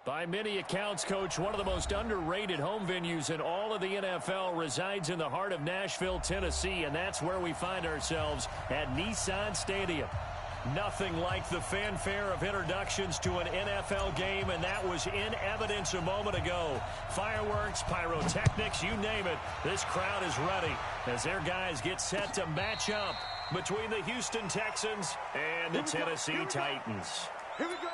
By many accounts, Coach, one of the most underrated home venues in all of the NFL resides in the heart of Nashville, Tennessee, and that's where we find ourselves at Nissan Stadium. Nothing like the fanfare of introductions to an NFL game, and that was in evidence a moment ago. Fireworks, pyrotechnics, you name it. This crowd is ready as their guys get set to match up between the Houston Texans and the Tennessee Titans. Here we go.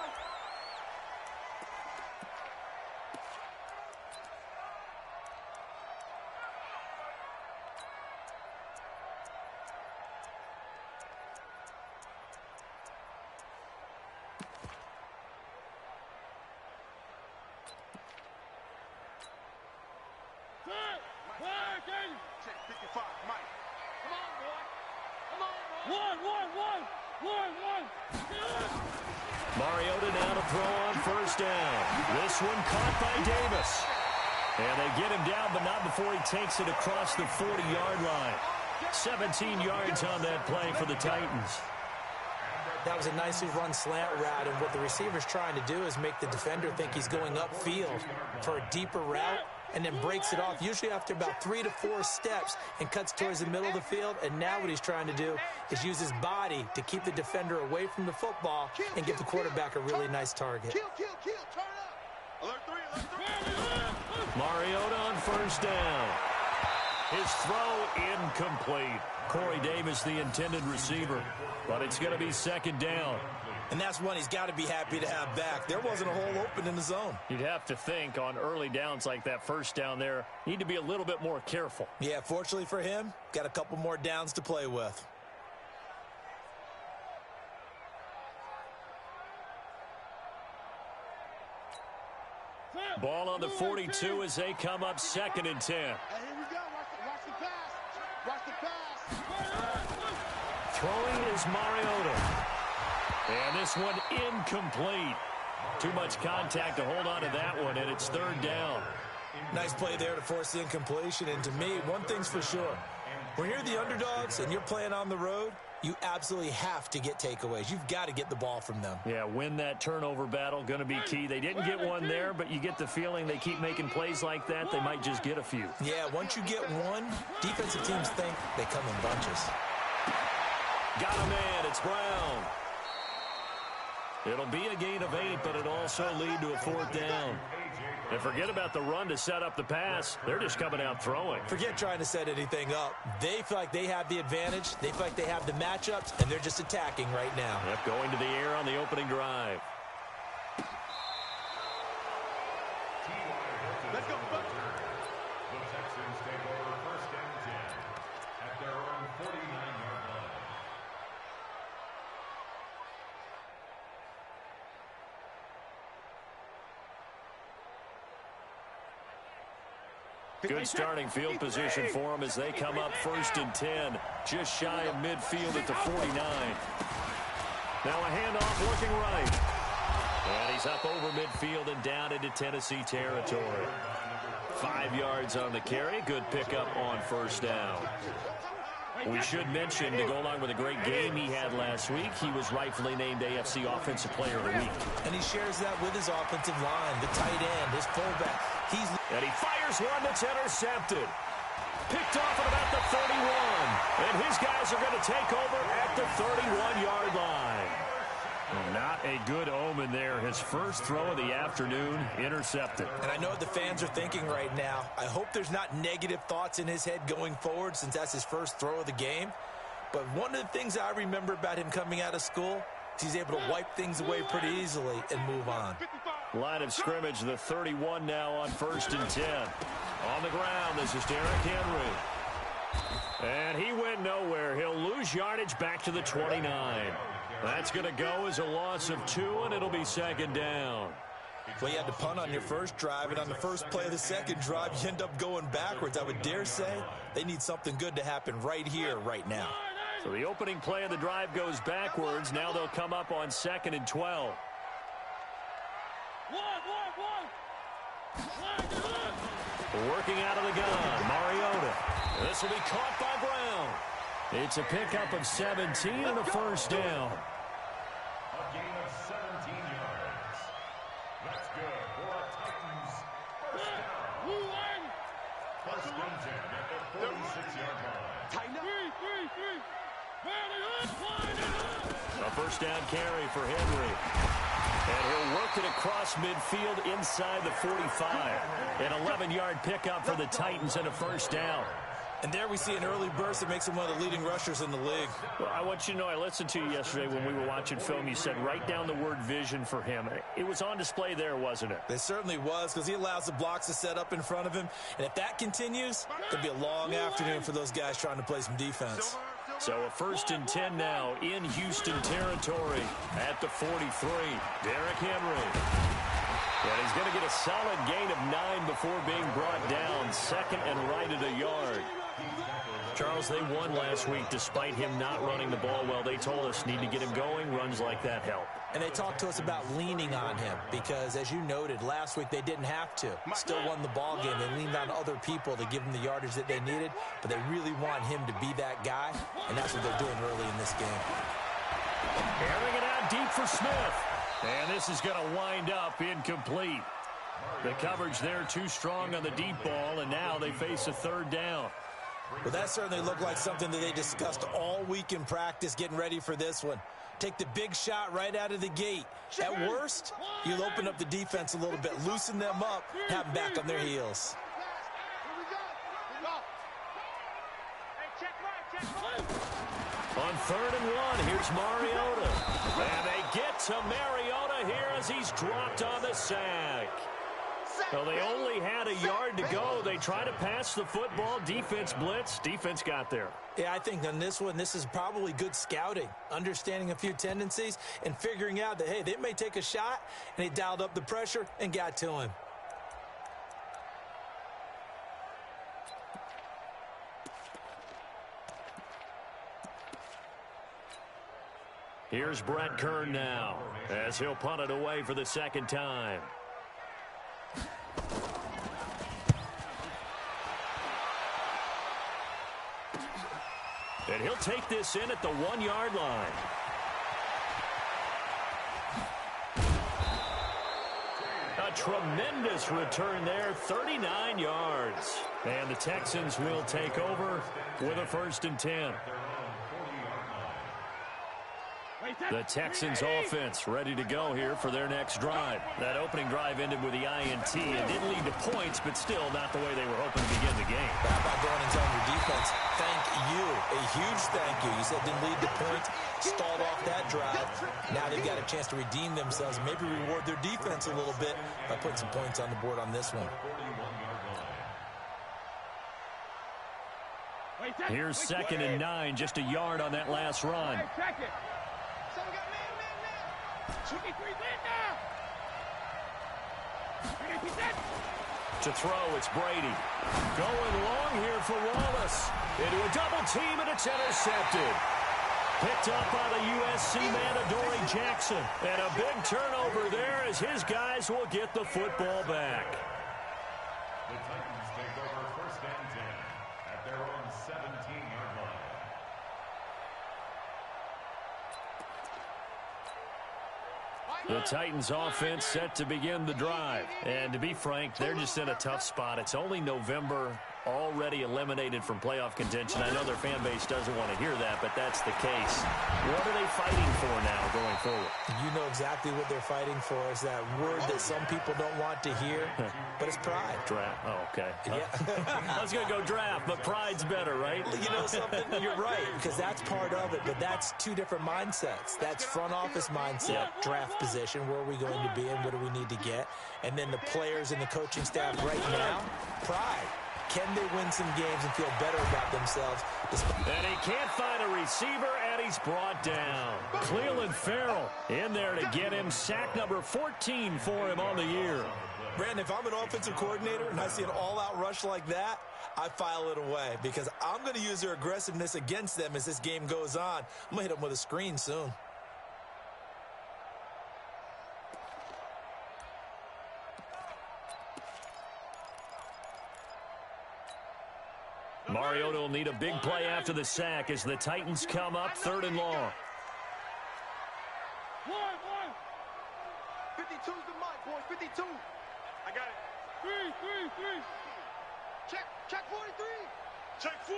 Mariota now to throw on first down. This one caught by Davis. And they get him down, but not before he takes it across the 40-yard line. 17 yards on that play for the Titans. That was a nicely run slant route, and what the receiver's trying to do is make the defender think he's going upfield for a deeper route, and then breaks it off, usually after about 3 to 4 steps, and cuts towards the middle of the field. And now what he's trying to do is use his body to keep the defender away from the football and give the quarterback a really nice target. Mariota on first down. His throw incomplete. Corey Davis, the intended receiver, but it's going to be second down. And that's one he's got to be happy to have back. There wasn't a hole open in the zone. You'd have to think on early downs like that first down there, need to be a little bit more careful. Yeah, fortunately for him, got a couple more downs to play with. Ball on the 42 as they come up second and 10. Hey, here we go. Watch the pass. Watch the pass. Throwing is Mariota. And this one incomplete. Too much contact to hold on to that one, and it's third down. Nice play there to force the incompletion. And to me, one thing's for sure. When you're the underdogs and you're playing on the road, you absolutely have to get takeaways. You've got to get the ball from them. Yeah, win that turnover battle, going to be key. They didn't get one there, but you get the feeling they keep making plays like that, they might just get a few. Yeah, once you get one, defensive teams think they come in bunches. Got a man, it's Brown. It'll be a gain of 8, but it'll also lead to a fourth down. And forget about the run to set up the pass. They're just coming out throwing. Forget trying to set anything up. They feel like they have the advantage. They feel like they have the matchups, and they're just attacking right now. Yep, going to the air on the opening drive. Let's go. The Texans take over first and 10 at their own 49-yard line. Good starting field position for them as they come up first and 10, just shy of midfield at the 49. Now a handoff looking right. And he's up over midfield and down into Tennessee territory. 5 yards on the carry. Good pickup on first down. We should mention, to go along with a great game he had last week, he was rightfully named AFC Offensive Player of the Week. And he shares that with his offensive line, the tight end, his fullback. And he fires one that's intercepted. Picked off at about the 31. And his guys are going to take over at the 31-yard line. Not a good omen there. His first throw of the afternoon intercepted. And I know what the fans are thinking right now. I hope there's not negative thoughts in his head going forward since that's his first throw of the game. But one of the things I remember about him coming out of school is he's able to wipe things away pretty easily and move on. Line of scrimmage, the 31 now on first and 10. On the ground, this is Derrick Henry. And he went nowhere. He'll lose yardage back to the 29. That's going to go as a loss of 2, and it'll be second down. Well, you had to punt on your first drive, and on the first play of the second drive, you end up going backwards. I would dare say they need something good to happen right here, right now. So the opening play of the drive goes backwards. Now they'll come up on second and 12. Working out of the gun, Mariota. This will be caught by Brown. It's a pickup of 17 and a first down. A gain of 17 yards. That's good. first down carry for Henry. And he'll work it across midfield inside the 45. An 11-yard pickup for the Titans and a first down. And there we see an early burst that makes him one of the leading rushers in the league. Well, I want you to know, I listened to you yesterday when we were watching film. You said write down the word vision for him. It was on display there, wasn't it? It certainly was, because he allows the blocks to set up in front of him. And if that continues, it'll be a long afternoon for those guys trying to play some defense. So a 1st and 10 now in Houston territory at the 43. Derrick Henry. And he's going to get a solid gain of 9 before being brought down. Second and right at a yard. Charles, they won last week despite him not running the ball well. They told us need to get him going. Runs like that help. And they talked to us about leaning on him because, as you noted, last week they didn't have to. Still won the ball game. They leaned on other people to give them the yardage that they needed, but they really want him to be that guy, and that's what they're doing early in this game. Airing it out deep for Smith. And this is going to wind up incomplete. The coverage there too strong on the deep ball, and now they face a 3rd down. Well, that certainly looked like something that they discussed all week in practice getting ready for this one. Take the big shot right out of the gate. At worst, you'll open up the defense a little bit, loosen them up, have them back on their heels. On 3rd and 1, here's Mariota. And they get to Mariota here as he's dropped on the sack. Well, they only had a yard to go. They try to pass the football. Defense blitz. Defense got there. Yeah, I think on this one, this is probably good scouting, understanding a few tendencies, and figuring out that, hey, they may take a shot, and he dialed up the pressure and got to him. Here's Brett Kern now as he'll punt it away for the 2nd time. And he'll take this in at the 1-yard line. A tremendous return there, 39 yards. And the Texans will take over with a 1st and 10. The Texans offense ready to go here for their next drive. That opening drive ended with the INT. It didn't lead to points, but still not the way they were hoping to begin the game. How about going and telling your defense, thank you, a huge thank you. You said didn't lead to points, stalled off that drive. Now they've got a chance to redeem themselves and maybe reward their defense a little bit by putting some points on the board on this one. Here's 2nd and 9, just a yard on that last run. To throw, it's Brady. Going long here for Wallace. Into a double team, and it's intercepted. Picked up by the USC man, Adoree Jackson. And a big turnover there as his guys will get the football back. The Titans take over 1st and 10 at their own 17-yard line. The Titans offense set to begin the drive. And to be frank, they're just in a tough spot. It's only November, already eliminated from playoff contention. I know their fan base doesn't want to hear that, but that's the case. What are they fighting for now going forward? You know exactly what they're fighting for. Is that word that some people don't want to hear, but it's pride. Draft. Oh, okay. Yeah. I was going to go draft, but pride's better, right? You know something? You're right, because that's part of it, but that's two different mindsets. That's front office mindset, draft position, where are we going to be and what do we need to get? And then the players and the coaching staff right now, pride. Can they win some games and feel better about themselves? And he can't find a receiver, and he's brought down. Cleveland Farrell in there to get him. Sack number 14 for him on the year. Brandon, if I'm an offensive coordinator and I see an all-out rush like that, I file it away because I'm going to use their aggressiveness against them as this game goes on. I'm going to hit them with a screen soon. Mariota will need a big play after the sack as the Titans come up 3rd and long. 52's the mark, boys. 52. I got it. 3. Check 43. Check 4.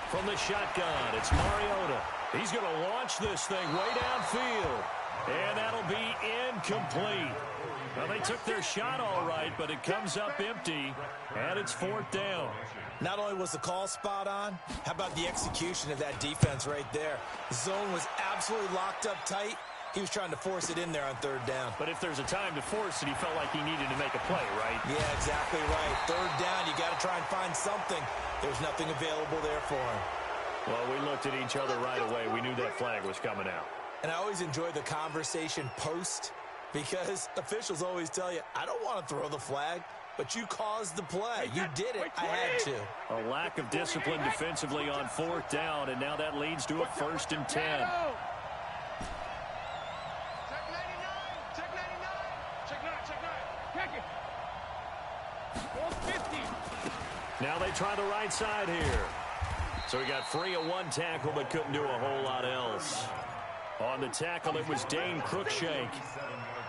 From the shotgun, it's Mariota. He's going to launch this thing way downfield. And that'll be incomplete. Well, they took their shot all right, but it comes up empty, and it's 4th down. Not only was the call spot on, how about the execution of that defense right there? The zone was absolutely locked up tight. He was trying to force it in there on 3rd down. But if there's a time to force it, he felt like he needed to make a play, right? Yeah, exactly right. 3rd down, you got to try and find something. There's nothing available there for him. Well, we looked at each other right away. We knew that flag was coming out. And I always enjoy the conversation post because officials always tell you, I don't want to throw the flag, but you caused the play. You did it. I had to. A lack of discipline defensively on 4th down, and now that leads to a 1st and 10. Now they try the right side here. So he got free of one tackle but couldn't do a whole lot else. On the tackle, it was Dane Cruikshank.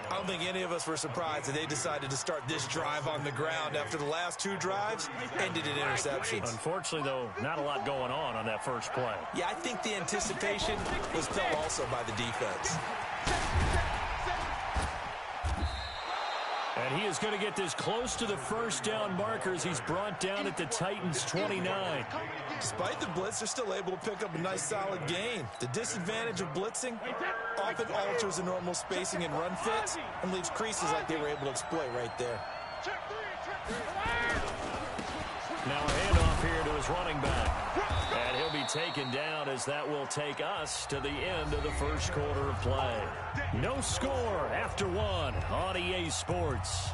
I don't think any of us were surprised that they decided to start this drive on the ground after the last 2 drives ended in interceptions. Unfortunately, though, not a lot going on that first play. Yeah, I think the anticipation was felt also by the defense. And he is going to get this close to the 1st down markers. He's brought down at the Titans' 29. Despite the blitz, they're still able to pick up a nice solid gain. The disadvantage of blitzing often alters the normal spacing and run fits and leaves creases like they were able to exploit right there. Now a handoff here to his running back. And he'll be taken down as that will take us to the end of the first quarter of play. No score after 1 on EA Sports.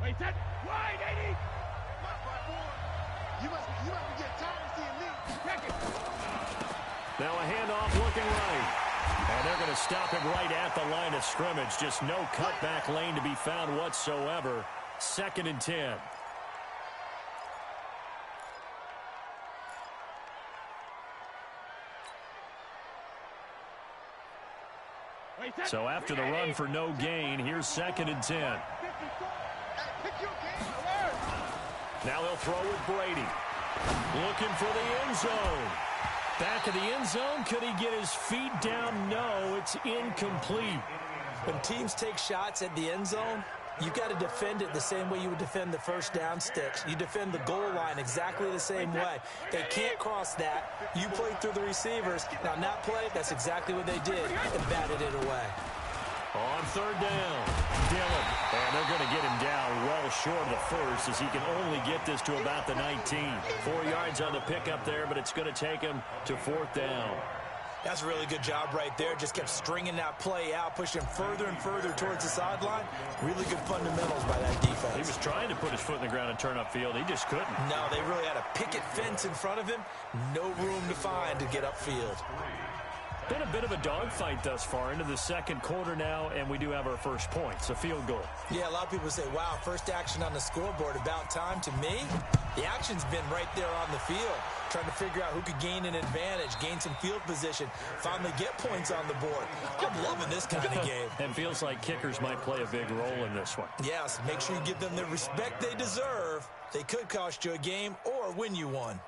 Wait, that wide, 80. You must be getting tired of seeing me. Now a handoff looking right. And they're going to stop him right at the line of scrimmage. Just no cutback lane to be found whatsoever. 2nd and 10. So after the run for no gain, here's 2nd and 10. Now he'll throw with Brady. Looking for the end zone. Back of the end zone. Could he get his feet down? No, it's incomplete. When teams take shots at the end zone, you've got to defend it the same way you would defend the 1st down sticks. You defend the goal line exactly the same way. They can't cross that. You play through the receivers. Now, not play, that's exactly what they did and batted it away. On 3rd down, Dillon. And they're going to get him down well short of the 1st as he can only get this to about the 19. 4 yards on the pickup there, but it's going to take him to 4th down. That's a really good job right there. Just kept stringing that play out, pushing further and further towards the sideline. Really good fundamentals by that defense. He was trying to put his foot in the ground and turn upfield. He just couldn't. No, they really had a picket fence in front of him. No room to find to get upfield. Been a bit of a dogfight thus far into the 2nd quarter now, and we do have our first points, a field goal. Yeah, a lot of people say, wow, first action on the scoreboard, about time. To me, the action's been right there on the field, trying to figure out who could gain an advantage, gain some field position, finally get points on the board. I'm loving this kind of game. And feels like kickers might play a big role in this one. Yes, make sure you give them the respect they deserve. They could cost you a game or win you one.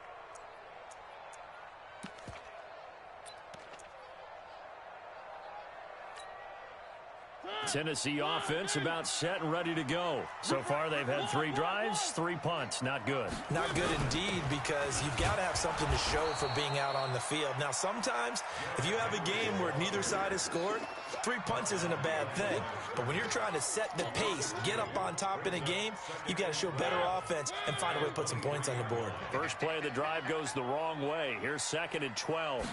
Tennessee offense about set and ready to go. So far, they've had 3 drives, 3 punts. Not good. Not good indeed, because you've got to have something to show for being out on the field. Now, sometimes, if you have a game where neither side has scored, 3 punts isn't a bad thing. But when you're trying to set the pace, get up on top in a game, you've got to show better offense and find a way to put some points on the board. First play of the drive goes the wrong way. Here's 2nd and 12.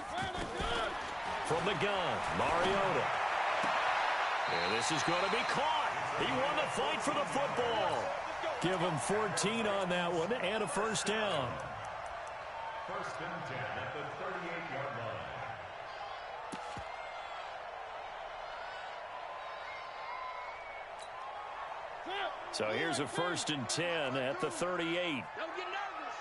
From the gun, Mariota. And this is going to be caught. He won the fight for the football. Give him 14 on that one and a first down. 1st and 10 at the 38-yard line. So here's a 1st and 10 at the 38. Don't get nervous.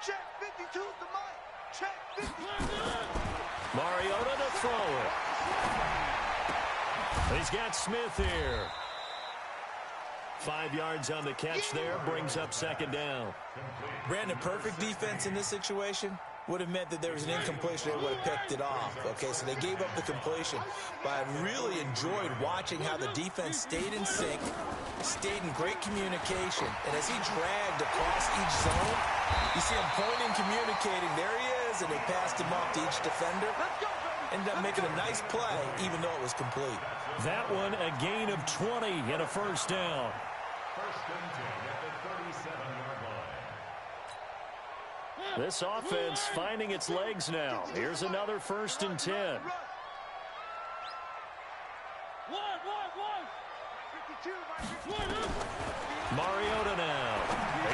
Check 52 to Mike. Mariota to throw it. He's got Smith here. 5 yards on the catch there, brings up second down. Brandon, perfect defense in this situation would have meant that there was an incompletion. They would have picked it off. Okay, so they gave up the completion. But I really enjoyed watching how the defense stayed in sync, stayed in great communication. And as he dragged across each zone, you see him pointing, communicating. There he is, and they passed him off to each defender. Ended up making a nice play, even though it was complete. That one, a gain of 20 and a first down. First and 10 at the 37-yard line. This offense finding its legs now. Here's another first and 10. Mariota now.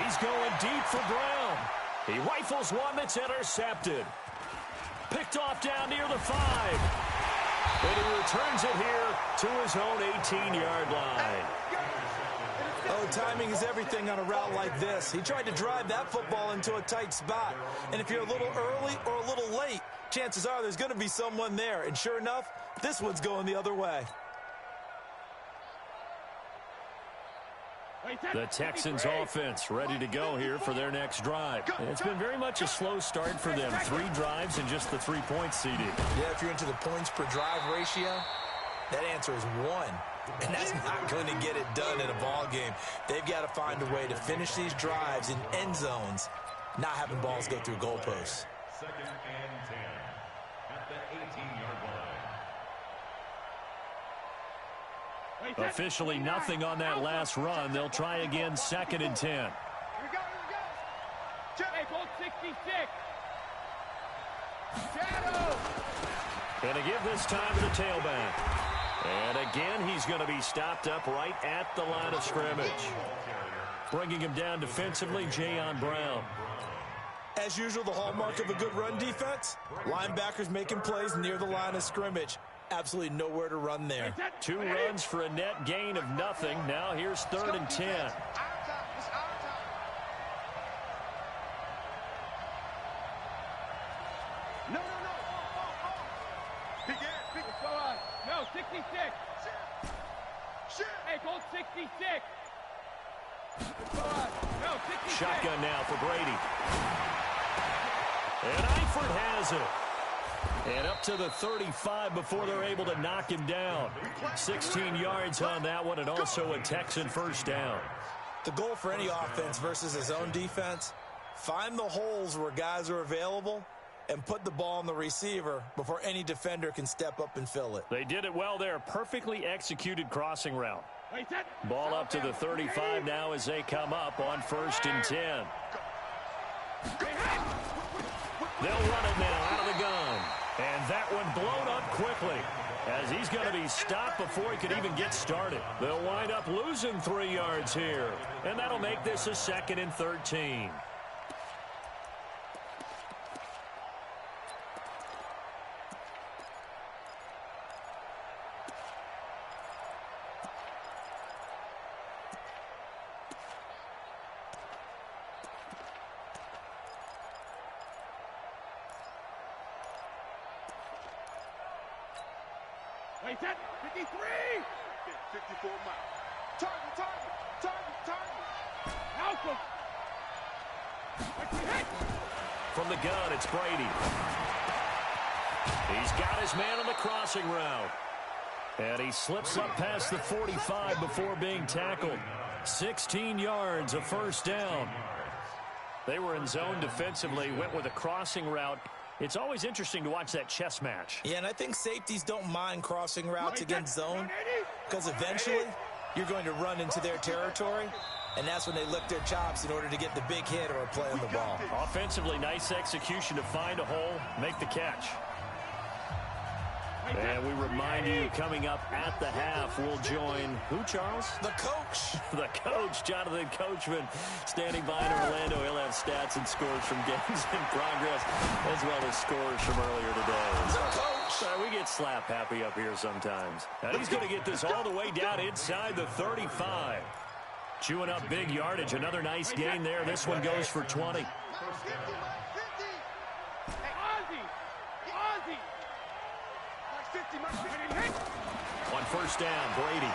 He's going deep for Brown. He rifles one that's intercepted. Picked off down near the 5. And he returns it here to his own 18-yard line. Oh, timing is everything on a route like this. He tried to drive that football into a tight spot. And if you're a little early or a little late, chances are there's going to be someone there. And sure enough, this one's going the other way. The Texans offense ready to go here for their next drive. It's been very much a slow start for them. 3 drives and just the 3 points, CD. Yeah, if you're into the points per drive ratio, that answer is 1. And that's not going to get it done in a ball game. They've got to find a way to finish these drives in end zones, not having balls go through goalposts. Second and 10 at the 18-yard line. Officially nothing on that last run. They'll try again, second and 10. Here we go. Hey, goal 66. Shadow. And a give this time to the tailback. And again, he's going to be stopped up right at the line of scrimmage. Bringing him down defensively, Jayon Brown. As usual, the hallmark of a good run defense, linebackers making plays near the line of scrimmage. Absolutely nowhere to run there. 2 runs for a net gain of nothing. Now here's third and 10. No. Big air. No, 66. Hey, goal 66. No, 66. Shotgun now for Brady. And Eifert has it. And up to the 35 before they're able to knock him down. 16 yards on that one, and also a Texan first down. The goal for any offense versus his own defense, find the holes where guys are available and put the ball on the receiver before any defender can step up and fill it. They did it well there. Perfectly executed crossing route. Ball up to the 35 now as they come up on first and 10. They'll run it now out of the gun. And that one blown up quickly as he's going to be stopped before he could even get started. They'll wind up losing 3 yards here. And that'll make this a second and 13. Wait, that 53. 54 miles. Target. Malcolm. From the gun, it's Brady. He's got his man on the crossing route. And he slips up past the 45 before being tackled. 16 yards, a first down. They were in zone defensively, went with a crossing route. It's always interesting to watch that chess match. Yeah, and I think safeties don't mind crossing routes against zone because eventually you're going to run into their territory, and that's when they lick their chops in order to get the big hit or a play on the ball. Offensively, nice execution to find a hole, make the catch. And we remind you, coming up at the half, we'll join who, Charles? The coach. The coach, Jonathan Coachman, standing by in Orlando. He'll have stats and scores from games in progress, as well as scores from earlier today. The coach. We get slap happy up here sometimes. And he's going to get this all the way down inside the 35. Chewing up big yardage. Another nice gain there. This one goes for 20. On first down, Brady.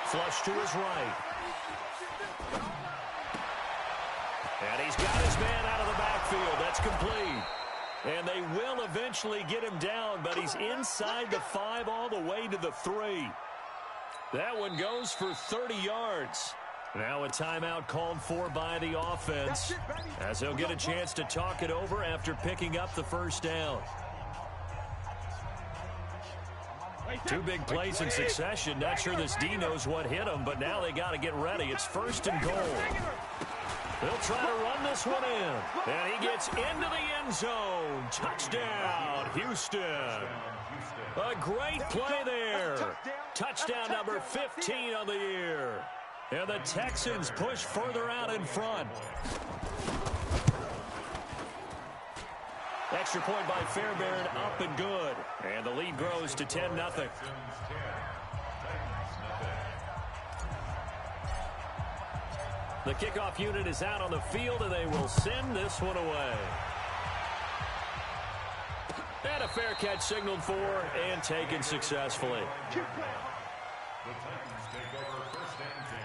Flush to his right. And he's got his man out of the backfield. That's complete. And they will eventually get him down, but he's inside the 5 all the way to the 3. That one goes for 30 yards. Now a timeout called for by the offense, as they'll get a chance to talk it over after picking up the first down. 2 big plays in succession. Not sure this D knows what hit him, but now they got to get ready. It's first and goal. They'll try to run this one in. And he gets into the end zone. Touchdown, Houston. A great play there. Touchdown number 15 on the year. And the Texans push further out in front. Extra point by Fairbairn, up and good. And the lead grows to 10-0. The kickoff unit is out on the field, and they will send this one away. And a fair catch signaled for and taken successfully. The Titans take over first and 10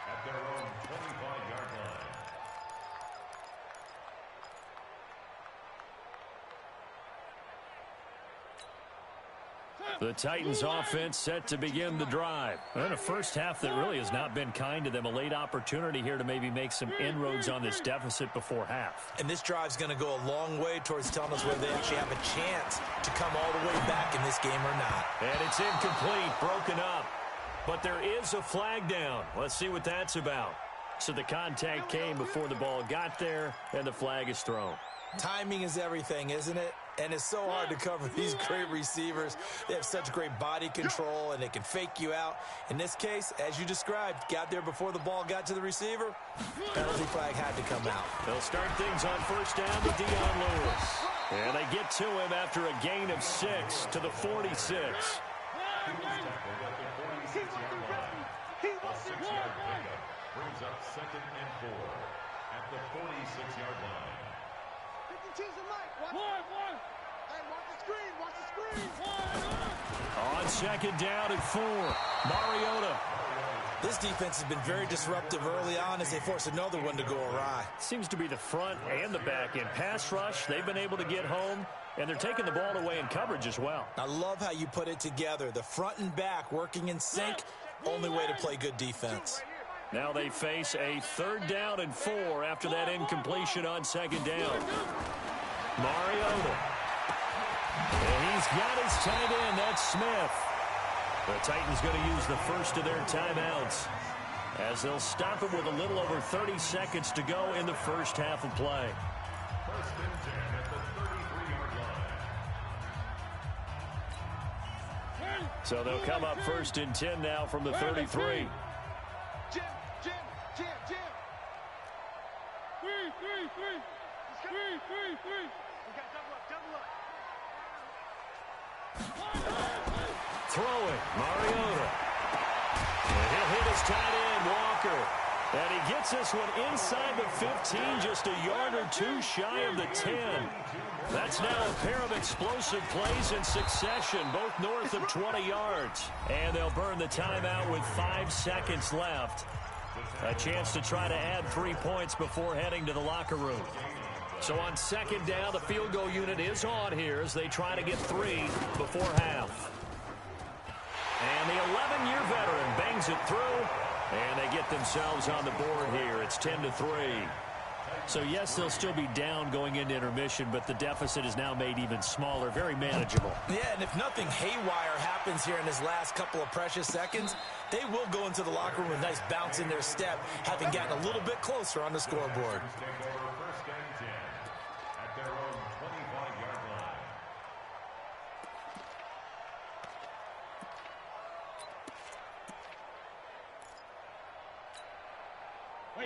at their own 25-yard line. The Titans offense set to begin the drive. And a first half that really has not been kind to them. A late opportunity here to maybe make some inroads on this deficit before half. And this drive's going to go a long way towards telling us whether they actually have a chance to come all the way back in this game or not. And it's incomplete, broken up. But there is a flag down. Let's see what that's about. So the contact came before the ball got there, and the flag is thrown. Timing is everything, isn't it? And it's so hard to cover these great receivers. They have such great body control, and they can fake you out. In this case, as you described, got there before the ball got to the receiver. Penalty flag had to come out. They'll start things on first down with Dion Lewis. And they get to him after a gain of 6 to the 46. Brings up second and 4 at the 46-yard line. On second down and 4, Mariota. This defense has been very disruptive early on as they force another one to go awry. Seems to be the front and the back end. Pass rush, they've been able to get home, and they're taking the ball away in coverage as well. I love how you put it together. The front and back working in sync, only way to play good defense. Now they face a third down and 4 after that incompletion on second down. Mariota. And he's got his tight end. That's Smith. The Titans going to use the first of their timeouts as they'll stop him with a little over 30 seconds to go in the first half of play. First and 10 at the 33-yard line. So they'll come up first and 10 now from the 33. Jim. Three. We got double up. Throwing, Mariota. And he'll hit his tight end, Walker. And he gets this one inside the 15, just a yard or 2 shy of the 10. That's now a pair of explosive plays in succession, both north of 20 yards. And they'll burn the timeout with 5 seconds left. A chance to try to add 3 points before heading to the locker room. So on second down, the field goal unit is on here as they try to get 3 before half. And the 11-year veteran bangs it through, and they get themselves on the board here. It's 10-3. So, yes, they'll still be down going into intermission, but the deficit is now made even smaller, very manageable. Yeah, and if nothing haywire happens here in this last couple of precious seconds, they will go into the locker room with a nice bounce in their step, having gotten a little bit closer on the scoreboard.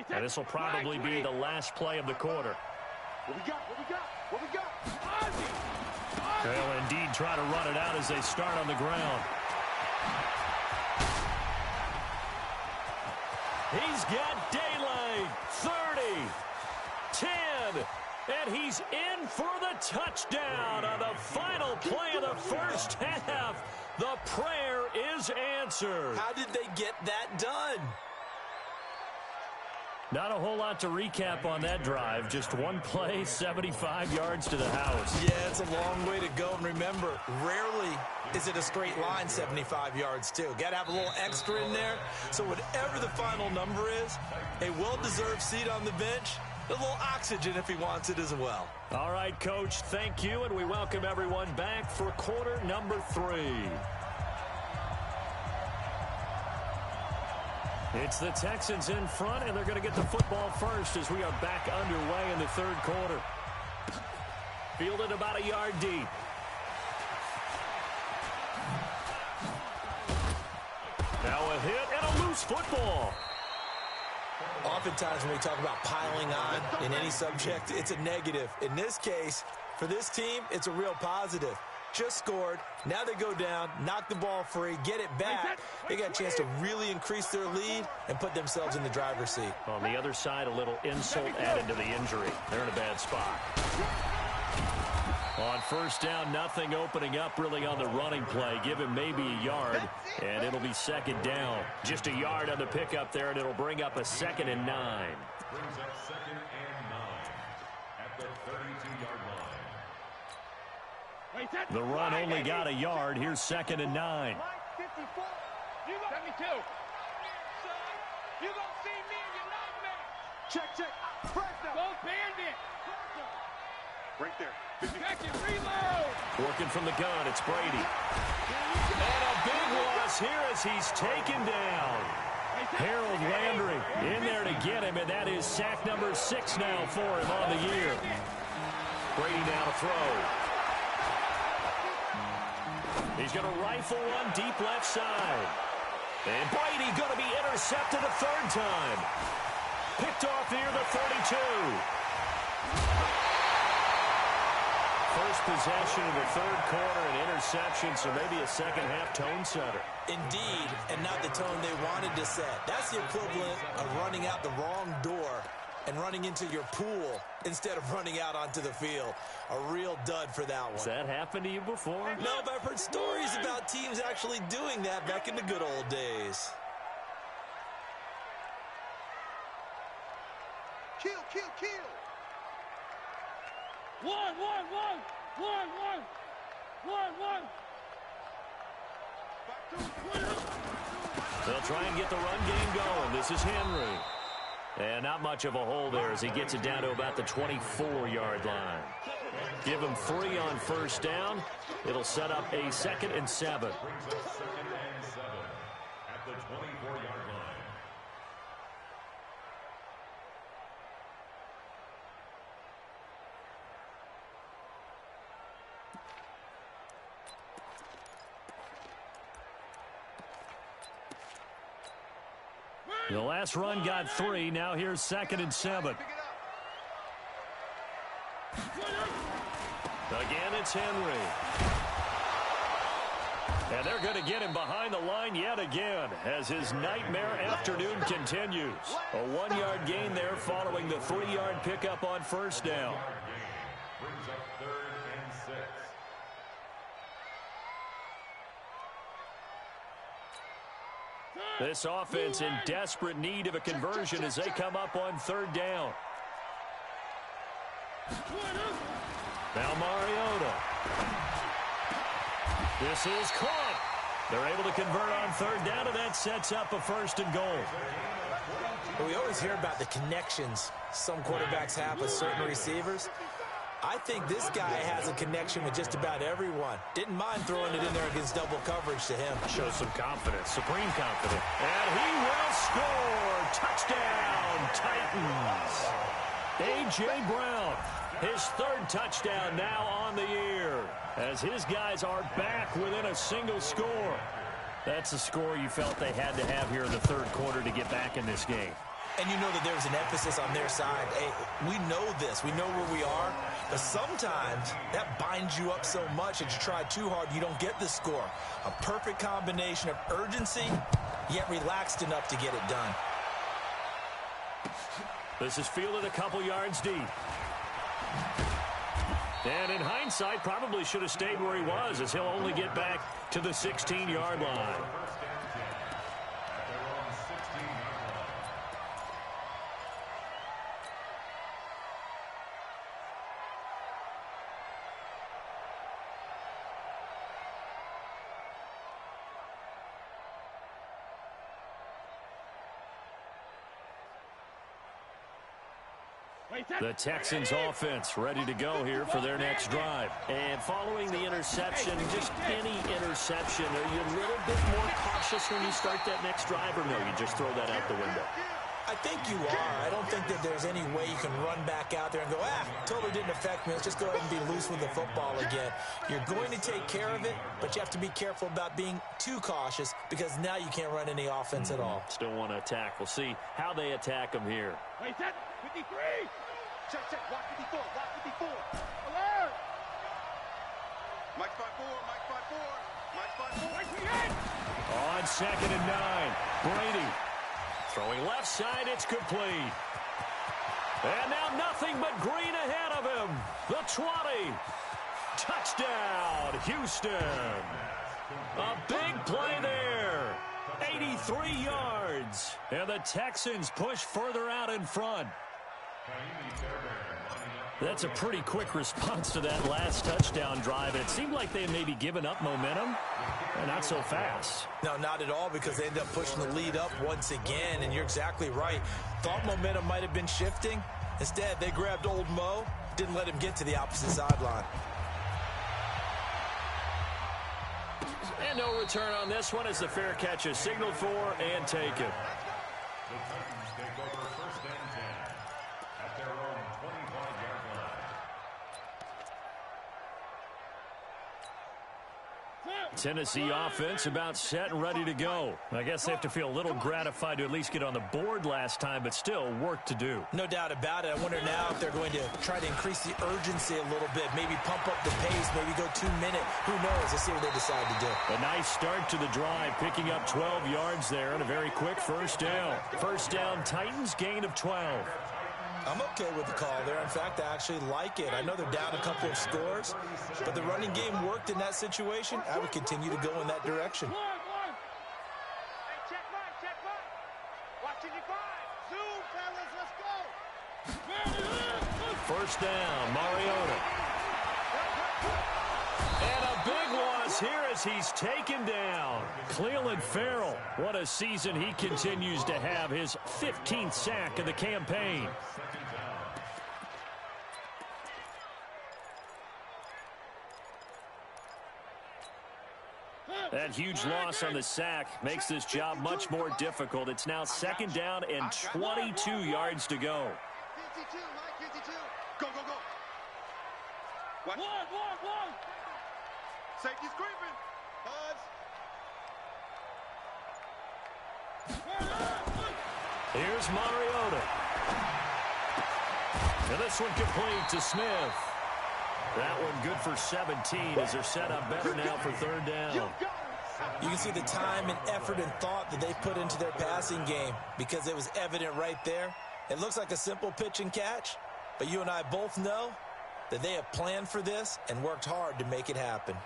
And this will probably be the last play of the quarter. What we got? They'll indeed try to run it out as they start on the ground. He's got daylight. 30, 10, And he's in for the touchdown on the final play of the first half. The prayer is answered. How did they get that done? Not a whole lot to recap on that drive. Just one play, 75 yards to the house. Yeah, it's a long way to go. And remember, rarely is it a straight line 75 yards, too. Got to have a little extra in there. So whatever the final number is, a well-deserved seat on the bench, a little oxygen if he wants it as well. All right, Coach, thank you, and we welcome everyone back for quarter number 3. It's the Texans in front, and they're going to get the football first as we are back underway in the third quarter. Fielded about a yard deep. Now a hit and a loose football. Oftentimes when we talk about piling on in any subject, it's a negative. In this case, for this team, it's a real positive. Just scored. Now they go down, knock the ball free, get it back. They got a chance to really increase their lead and put themselves in the driver's seat. On the other side, a little insult added to the injury. They're in a bad spot. On first down, nothing opening up really on the running play. Give him maybe a yard, and it'll be second down. Just a yard on the pickup there, and it'll bring up a 2nd and 9. Brings up 2nd and 9 at the 32-yard line. The run only got a yard. Here's 2nd and 9. 54. You got 72. You gonna see me in your nightmare. Check. Press them. Go bandit. Right there. Check it. Reload. Working from the gun, it's Brady. And a big loss here as he's taken down. Harold Landry in there to get him, and that is sack number 6 now for him on the year. Brady now to throw. He's going to rifle one deep left side. And Brady going to be intercepted a third time. Picked off near the 32. First possession of the third quarter, an interception, so maybe a second half tone setter. Indeed, and not the tone they wanted to set. That's the equivalent of running out the wrong door and running into your pool instead of running out onto the field. A real dud for that one. Has that happened to you before? No, but I've heard stories about teams actually doing that back in the good old days. Kill. One. They'll try and get the run game going. This is Henry. And not much of a hole there as he gets it down to about the 24-yard line. Give him 3 on first down. It'll set up a 2nd and 7. Brings up 2nd and 7 at the 24-yard line. The last run got 3. Now here's 2nd and 7. Again, it's Henry. And they're going to get him behind the line yet again as his nightmare afternoon continues. A 1-yard gain there following the 3-yard pickup on first down. Brings up 3rd and 6. This offense in desperate need of a conversion as they come up on third down. Now Mariota. This is caught. They're able to convert on third down, and that sets up a 1st and goal. We always hear about the connections some quarterbacks have with certain receivers. I think this guy has a connection with just about everyone. Didn't mind throwing it in there against double coverage to him. Shows some confidence, supreme confidence. And he will score. Touchdown, Titans. A.J. Brown, his 3rd touchdown now on the year, as his guys are back within a single score. That's a score you felt they had to have here in the third quarter to get back in this game. And you know that there's an emphasis on their side. Hey, we know this. We know where we are. But sometimes that binds you up so much that you try too hard, you don't get the score. A perfect combination of urgency, yet relaxed enough to get it done. This is fielded a couple yards deep. And in hindsight, probably should have stayed where he was, as he'll only get back to the 16-yard line. The Texans offense ready to go here for their next drive. And following the interception, just any interception, are you a little bit more cautious when you start that next drive, or no, you just throw that out the window? I think you are. I don't think that there's any way you can run back out there and go, totally didn't affect me. Let's just go ahead and be loose with the football again. You're going to take care of it, but you have to be careful about being too cautious because now you can't run any offense at all. Still want to attack. We'll see how they attack them here. Wait, that 53. Check, block 54, block 54. Alert! Mike 5-4, Mike 5-4, Mike 5-4. On 2nd and 9, Brady throwing left side, it's complete. And now nothing but green ahead of him. The 20. Touchdown, Houston. A big play there. 83 yards. And the Texans push further out in front. That's a pretty quick response to that last touchdown drive. It seemed like they had maybe given up momentum. Not so fast. No, not at all, because they ended up pushing the lead up once again, and you're exactly right. Thought momentum might have been shifting. Instead, they grabbed old Mo, didn't let him get to the opposite sideline. And no return on this one as the fair catch is signaled for and taken. The Titans take over 1st and 10 at their own 25-yard line. Tennessee offense about set and ready to go. I guess they have to feel a little gratified to at least get on the board last time, but still work to do. No doubt about it. I wonder now if they're going to try to increase the urgency a little bit, maybe pump up the pace, maybe go 2-minute. Who knows? Let's see what they decide to do. A nice start to the drive, picking up 12 yards there and a very quick first down. First down, Titans, gain of 12. I'm okay with the call there. In fact, I actually like it. I know they're down a couple of scores, but the running game worked in that situation. I would continue to go in that direction. Hey, check mine. Watch it, 5. Zoom, fellas, let's go. First down, Mariota. And a big loss here as he's taken down. Cleveland Farrell, what a season he continues to have, his 15th sack of the campaign. That huge loss on the sack makes this job much more difficult. It's now 2nd down and 22 yards to go. 52, Mike, 52. Go. One. Safety's creeping. Buzz. Here's Mariota. And this one complete to Smith. That one good for 17 as they're set up better now for 3rd down. You can see the time and effort and thought that they put into their passing game because it was evident right there. It looks like a simple pitch and catch, but you and I both know that they have planned for this and worked hard to make it happen.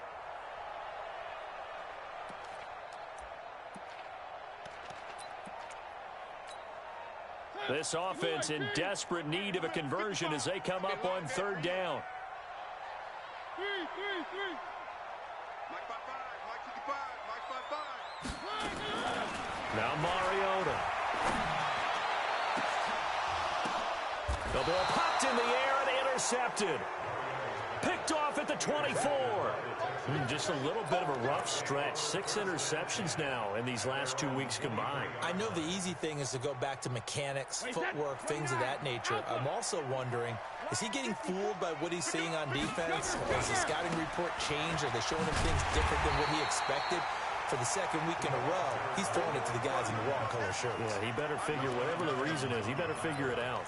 This offense in desperate need of a conversion as they come up on 3rd down. 3. Mike 5-5, Mike 55, Mike 5-5. Now Mariota. The ball popped in the air and intercepted. Picked off at the 24. Just a little bit of a rough stretch. 6 interceptions now in these last 2 weeks combined. I know the easy thing is to go back to mechanics, footwork, things of that nature. I'm also wondering, is he getting fooled by what he's seeing on defense? Has the scouting report changed? Are they showing him things different than what he expected? For the 2nd week in a row, he's throwing it to the guys in the wrong color shirts. Yeah, he better figure, whatever the reason is, he better figure it out.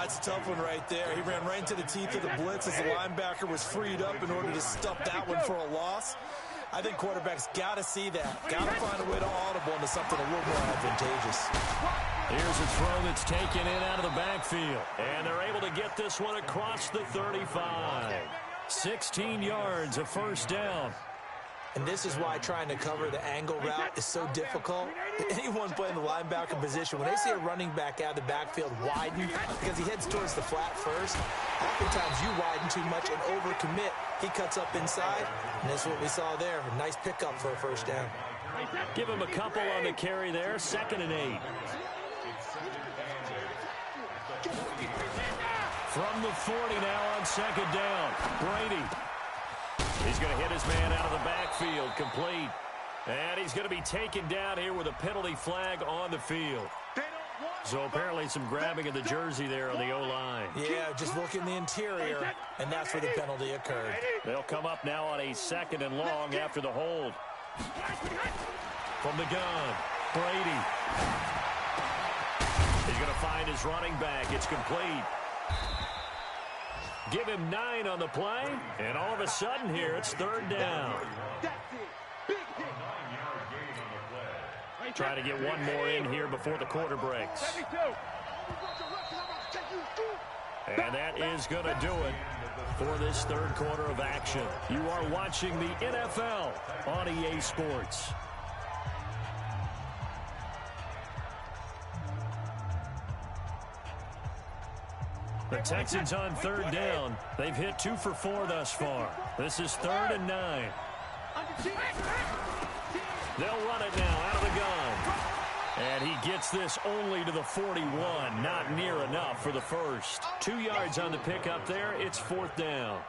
It's a tough one right there. He ran right into the teeth of the blitz as the linebacker was freed up in order to stuff that one for a loss. I think quarterbacks got to see that. Got to find a way to audible into something a little more advantageous. Here's a throw that's taken in out of the backfield. And they're able to get this one across the 35. 16 yards, a first down. And this is why trying to cover the angle route is so difficult. Anyone playing the linebacker position, when they see a running back out of the backfield widen because he heads towards the flat first, oftentimes you widen too much and overcommit. He cuts up inside, and that's what we saw there. A nice pickup for a first down. Give him a couple on the carry there. 2nd and 8. From the 40 now on 2nd down. Brady. He's going to hit his man out of the backfield, complete. And he's going to be taken down here with a penalty flag on the field. So apparently some grabbing of the jersey there on the O-line. Yeah, just look in the interior, and that's where the penalty occurred. They'll come up now on a 2nd and long after the hold. From the gun, Brady. He's going to find his running back. It's complete. Give him 9 on the play, and all of a sudden here, it's 3rd down. Trying to get one more in here before the quarter breaks. And that is going to do it for this 3rd quarter of action. You are watching the NFL on EA Sports. The Texans on 3rd down. They've hit 2 for 4 thus far. This is 3rd and 9. They'll run it now out of the gun. And he gets this only to the 41. Not near enough for the first. 2 yards on the pickup there. It's 4th down.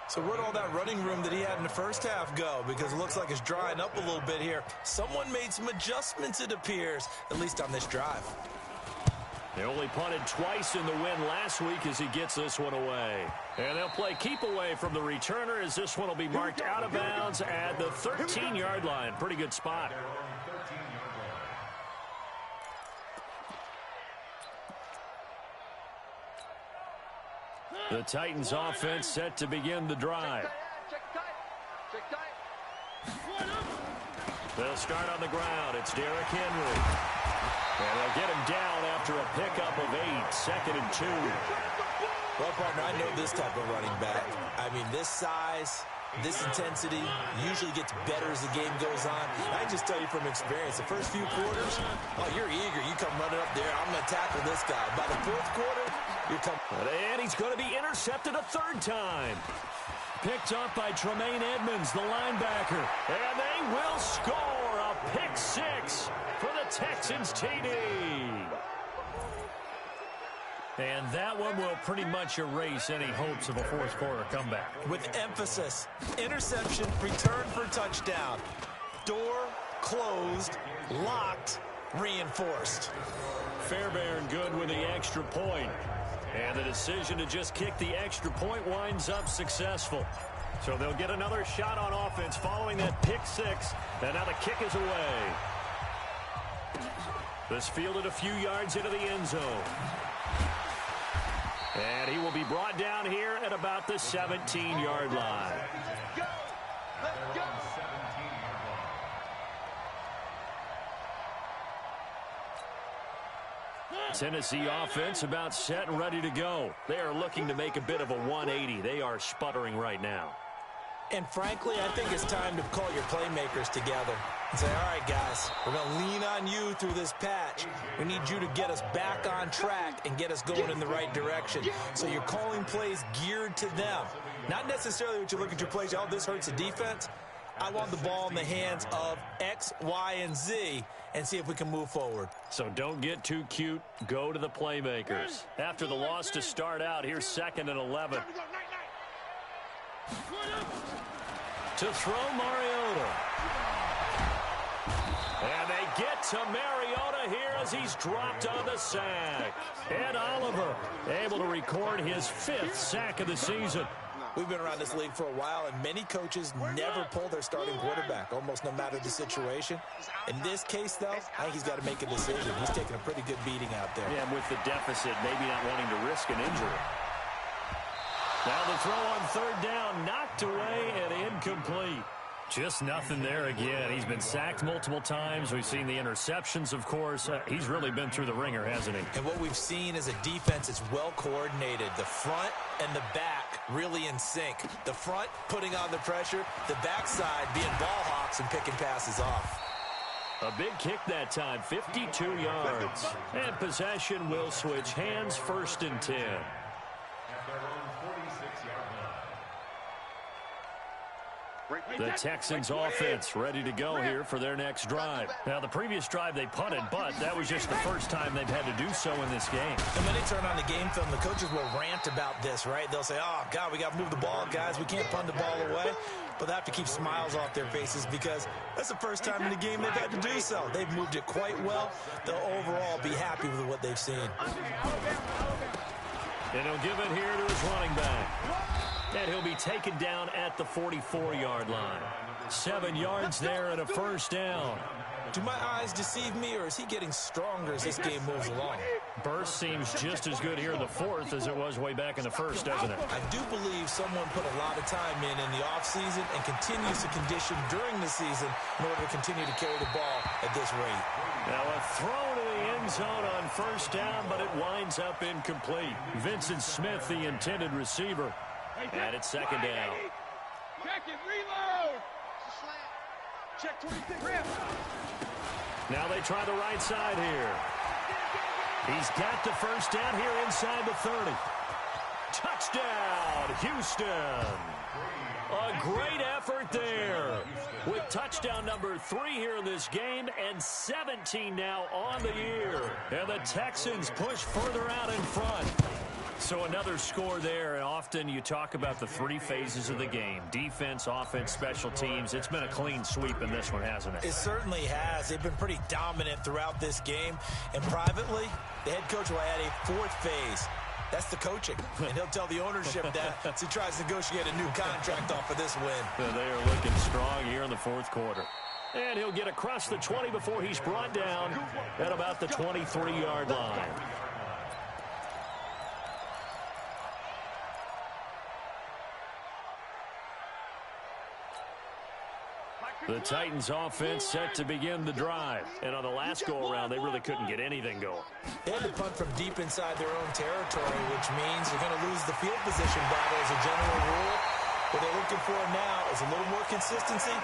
So where'd all that running room that he had in the first half go? Because it looks like it's drying up a little bit here. Someone made some adjustments, it appears, at least on this drive. They only punted twice in the win last week as he gets this one away. And they'll play keep away from the returner as this one will be marked out of bounds at the 13-yard line. Pretty good spot. The Titans offense set to begin the drive. They'll start on the ground. It's Derrick Henry. And they'll get him down after a pickup of 8, 2nd and 2. Well, partner, I know this type of running back. I mean, this size, this intensity usually gets better as the game goes on. I can just tell you from experience, the first few quarters, oh, you're eager. You come running up there, I'm going to tackle this guy. By the 4th quarter, you're coming. And he's going to be intercepted a 3rd time. Picked up by Tremaine Edmonds, the linebacker. And they will score a pick 6 for the Texans TD. And that one will pretty much erase any hopes of a 4th quarter comeback. With emphasis, interception, return for touchdown. Door closed, locked, reinforced. Fairbairn good with the extra point. And the decision to just kick the extra point winds up successful. So they'll get another shot on offense following that pick 6. And now the kick is away. This fielded a few yards into the end zone. And he will be brought down here at about the 17-yard line. Tennessee offense about set and ready to go. They are looking to make a bit of a 180. They are sputtering right now. And frankly, I think it's time to call your playmakers together and say, all right, guys, we're going to lean on you through this patch. We need you to get us back on track and get us going in the right direction. So you're calling plays geared to them. Not necessarily what you look at your plays, oh, this hurts the defense. I want the ball in the hands of X, Y, and Z and see if we can move forward. So don't get too cute. Go to the playmakers. After the loss to start out, here's 2nd and 11. To throw Mariota. And they get to Mariota here as he's dropped on the sack. Ed Oliver able to record his 5th sack of the season. We've been around this league for a while, and many coaches never pull their starting quarterback, almost no matter the situation. In this case, though, I think he's got to make a decision. He's taking a pretty good beating out there. Yeah, and with the deficit, maybe not wanting to risk an injury. Now the throw on 3rd down, knocked away and incomplete. Just nothing there again. He's been sacked multiple times. We've seen the interceptions, of course. He's really been through the ringer, hasn't he? And what we've seen is a defense that's well coordinated. The front and the back really in sync. The front putting on the pressure, the backside being ball hawks and picking passes off. A big kick that time, 52 yards. And possession will switch hands, 1st and 10. At their own 46-yard line. The Texans offense ready to go here for their next drive. Now, the previous drive they punted, but that was just the first time they've had to do so in this game. And when they turn on the game film, the coaches will rant about this, right? They'll say, oh, God, we got to move the ball, guys. We can't punt the ball away. But they have to keep smiles off their faces because that's the first time in the game they've had to do so. They've moved it quite well. They'll overall be happy with what they've seen. And he'll give it here to his running back. And he'll be taken down at the 44-yard line. 7 yards there and a 1st down. Do my eyes deceive me, or is he getting stronger as this game moves along? Burst seems just as good here in the 4th as it was way back in the 1st, doesn't it? I do believe someone put a lot of time in the offseason and continues to condition during the season in order to continue to carry the ball at this rate. Now a throw to the end zone on 1st down, but it winds up incomplete. Vincent Smith, the intended receiver. And it's 2nd down. Check it, reload. Check 26. Now they try the right side here. He's got the 1st down here inside the 30. Touchdown, Houston. A great effort there. With touchdown number 3 here in this game and 17 now on the year. And the Texans push further out in front. So another score there, and often you talk about the 3 phases of the game. Defense, offense, special teams. It's been a clean sweep in this one, hasn't it? It certainly has. They've been pretty dominant throughout this game. And privately, the head coach will add a 4th phase. That's the coaching. And he'll tell the ownership that as he tries to negotiate a new contract off of this win. They are looking strong here in the 4th quarter. And he'll get across the 20 before he's brought down at about the 23-yard line. The Titans offense set to begin the drive. And on the last go-around, they really couldn't get anything going. They had to punt from deep inside their own territory, which means they're going to lose the field position battle as a general rule. What they're looking for now is a little more consistency,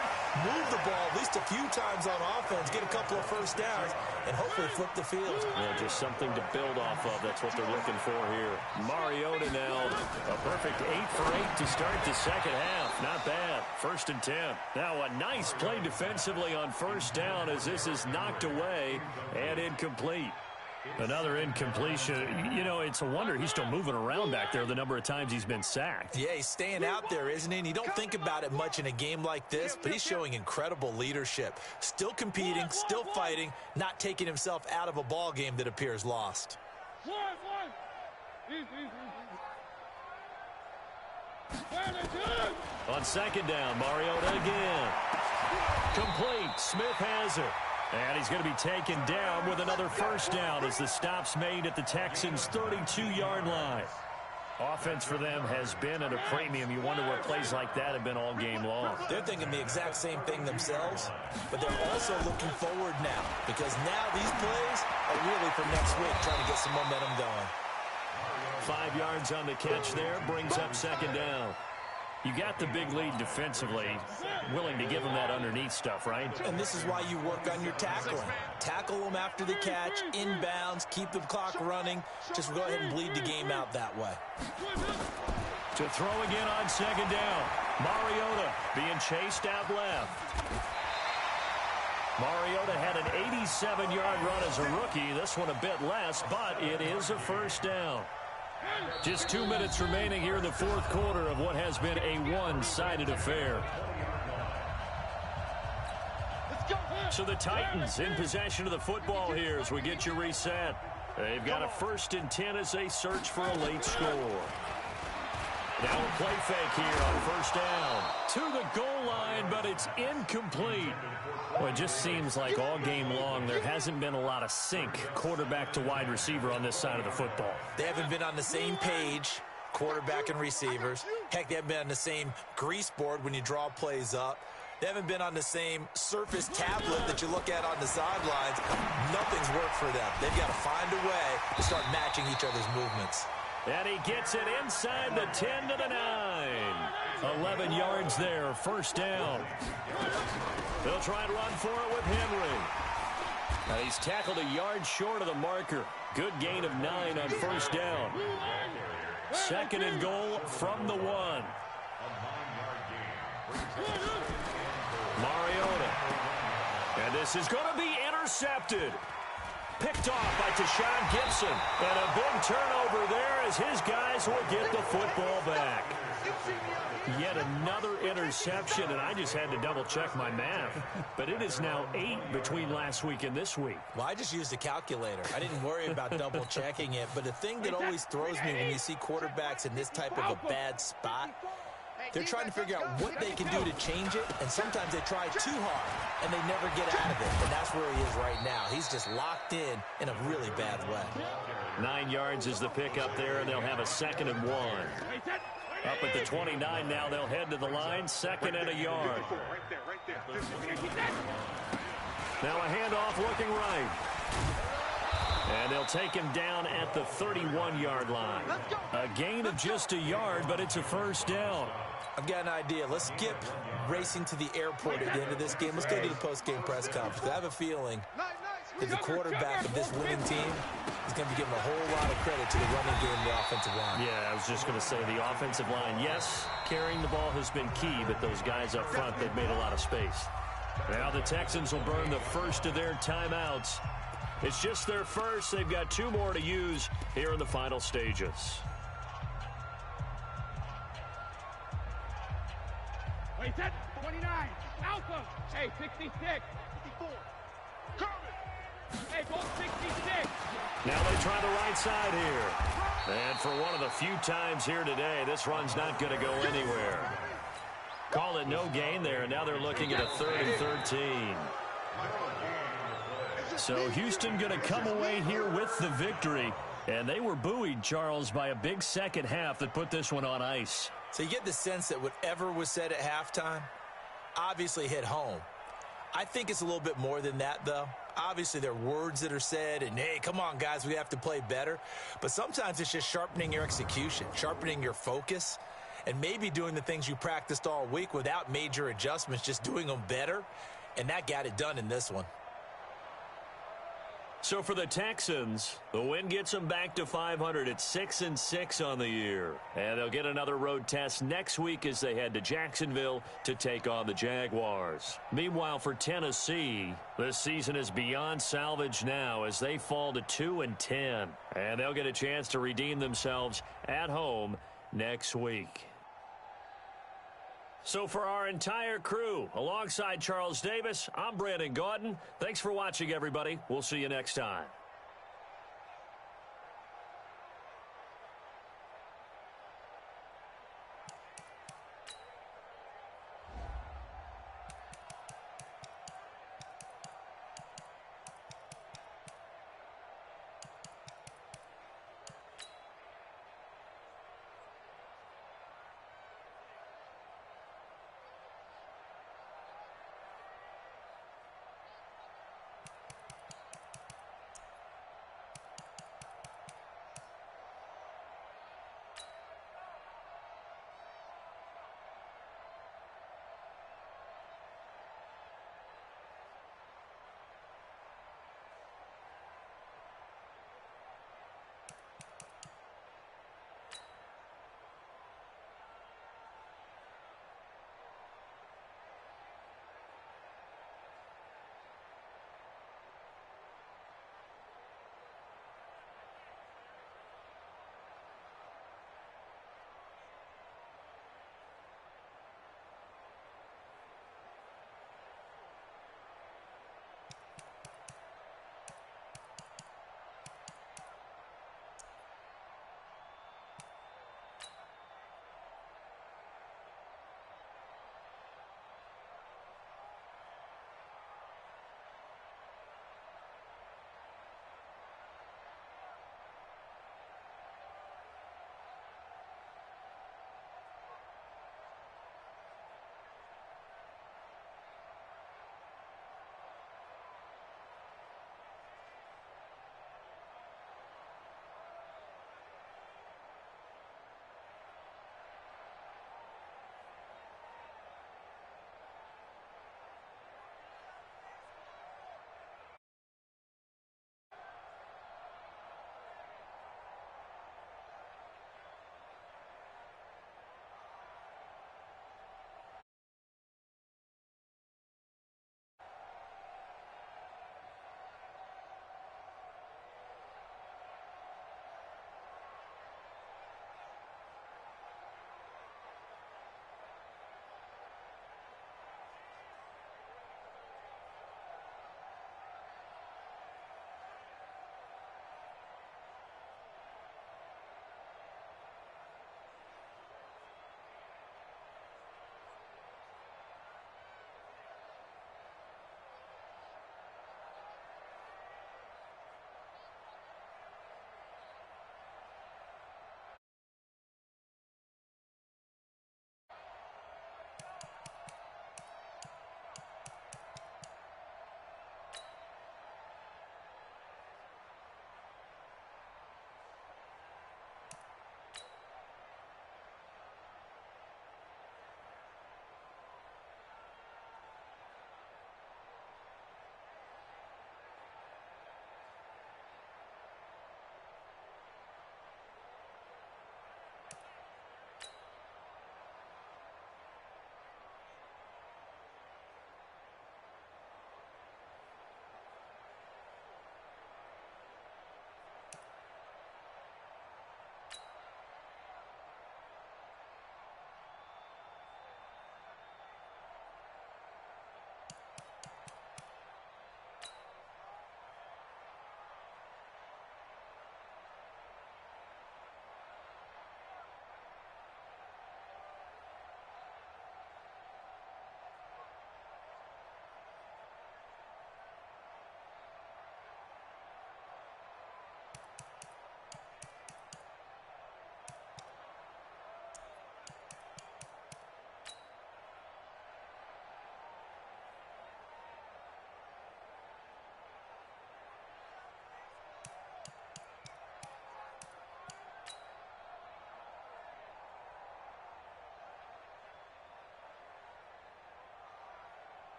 move the ball at least a few times on offense, get a couple of 1st downs, and hopefully flip the field. Yeah, just something to build off of. That's what they're looking for here. Mariota now a perfect 8 for 8 to start the 2nd half. Not bad. 1st and 10. Now a nice play defensively on 1st down as this is knocked away and incomplete. Another incompletion. You know, it's a wonder he's still moving around back there the number of times he's been sacked. Yeah, he's staying out there, isn't he? And you don't think about it much in a game like this, but he's showing incredible leadership. Still competing, still fighting, not taking himself out of a ball game that appears lost. On 2nd down, Mariota again. Complete. Smith has it. And he's going to be taken down with another 1st down as the stop's made at the Texans' 32-yard line. Offense for them has been at a premium. You wonder what plays like that have been all game long. They're thinking the exact same thing themselves, but they're also looking forward now because now these plays are really for next week, trying to get some momentum going. 5 yards on the catch there, brings up 2nd down. You got the big lead defensively, willing to give them that underneath stuff, right? And this is why you work on your tackling. Tackle them after the catch, inbounds, keep the clock running. Just go ahead and bleed the game out that way. To throw again on 2nd down. Mariota being chased out left. Mariota had an 87-yard run as a rookie. This one a bit less, but it is a 1st down. Just 2 minutes remaining here in the 4th quarter of what has been a one-sided affair. So the Titans in possession of the football here as we get you reset. They've got a 1st and 10 as they search for a late score. Now a play fake here on 1st down. To the goal line, but it's incomplete. Well, it just seems like all game long there hasn't been a lot of sync quarterback to wide receiver on this side of the football. They haven't been on the same page, quarterback and receivers. Heck, they haven't been on the same grease board when you draw plays up. They haven't been on the same surface tablet that you look at on the sidelines. Nothing's worked for them. They've got to find a way to start matching each other's movements. And he gets it inside the 10 to the 9. 11 yards there, first down. They'll try and run for it with Henry. Now he's tackled a yard short of the marker. Good gain of 9 on first down. Second and goal from the 1. Mariota. And this is going to be intercepted. Picked off by Tashawn Gibson. And a big turnover there as his guys will get the football back. Yet another interception, and I just had to double-check my math. But it is now 8 between last week and this week. Well, I just used a calculator. I didn't worry about double-checking it. But the thing that always throws me when you see quarterbacks in this type of a bad spot, they're trying to figure out what they can do to change it, and sometimes they try too hard, and they never get out of it. And that's where he is right now. He's just locked in a really bad way. 9 yards is the pickup there, and they'll have a 2nd and 1. Up at the 29 now, they'll head to the line, 2nd and a yard. Now a handoff looking right. And they'll take him down at the 31-yard line. A gain of just a yard, but it's a first down. I've got an idea. Let's skip racing to the airport at the end of this game. Let's go to the post-game press conference. I have a feeling that the quarterback of this winning team is going to be given a whole lot of credit to the running game and the offensive line. Yeah, I was just going to say the offensive line, yes, carrying the ball has been key, but those guys up front, they've made a lot of space. Now the Texans will burn the first of their timeouts. It's just their first. They've got 2 more to use here in the final stages. Wait, that's 29. Alpha. Hey, 66. 54. Coming. Hey, ball 66. Now they try the right side here. And for one of the few times here today, this run's not going to go anywhere. Call it no gain there. Now they're looking at a 3rd and 13. So Houston going to come away here with the victory. And they were buoyed, Charles, by a big second half that put this one on ice. So you get the sense that whatever was said at halftime obviously hit home. I think it's a little bit more than that, though. Obviously, there are words that are said, and, hey, come on, guys, we have to play better. But sometimes it's just sharpening your execution, sharpening your focus, and maybe doing the things you practiced all week without major adjustments, just doing them better. And that got it done in this one. So for the Texans, the win gets them back to 500 at 6-6 on the year. And they'll get another road test next week as they head to Jacksonville to take on the Jaguars. Meanwhile, for Tennessee, this season is beyond salvage now as they fall to 2-10. And they'll get a chance to redeem themselves at home next week. So for our entire crew, alongside Charles Davis, I'm Brandon Gaudin. Thanks for watching, everybody. We'll see you next time.